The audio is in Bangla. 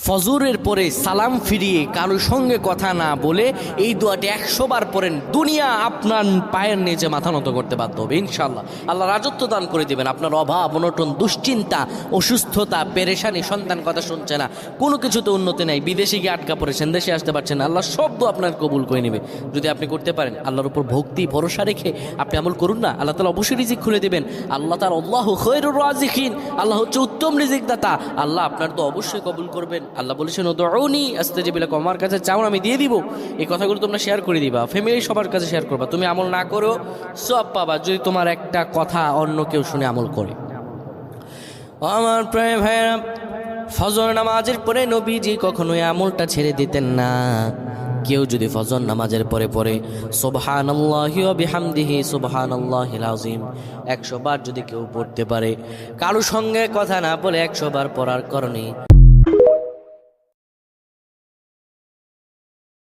ফজরের পরে সালাম ফিরিয়ে কারোর সঙ্গে কথা না বলে এই দোয়াটি 100 বার পড়েন, দুনিয়া আপনার পায়ের নিচে মাথা নত করতে বাধ্য হবে ইনশাআল্লাহ। আল্লাহ রাজত্ব দান করে দিবেন। আপনার অভাব অনটন, দুশ্চিন্তা, অসুস্থতা, পেরেশানি, সন্তান কথা শুনছে না, কোনো কিছুতে উন্নতি নেই, বিদেশে গিয়ে আটকা পড়েছেন, দেশে আসতে পারছেন না, আল্লাহ সব দোয়া আপনার কবুল করে নেবে যদি আপনি করতে পারেন। আল্লাহর উপর ভক্তি ভরসা রেখে আপনি আমল করুন না, আল্লাহ তাআলা অবশ্যই রিজিক খুলে দেবেন। আল্লাহ তাআলা আল্লাহু খায়রুর রাজিকিন, আল্লাহ হচ্ছে উত্তম রিজিক দাতা, আল্লাহ আপনার তো অবশ্যই কবুল করবেন। আল্লাহ বলেছেন উদউনি আস্তাজিব লাকুম, আমার কাছে চাও আমি দিয়ে দিব। এই কথাগুলো তোমরা শেয়ার করে দিবা, ফ্যামিলি সবার কাছে শেয়ার করবা। তুমি আমল না করো সব পাবা যদি তোমার একটা কথা অন্য কেউ শুনে আমল করে। আমার প্রায় ভাইরা, ফজর নামাজের পরে নবীজি কখনোই আমলটা ছেড়ে দিতেন না। কেউ যদি ফজর নামাজের পরে পরে সুবহানাল্লাহি ওয়া বিহামদিহি সুবহানাল্লাহিল আযীম 100 বার যদি কেউ পড়তে পারে, কারো সঙ্গে কথা না বলে 100 বার পড়ার কারণে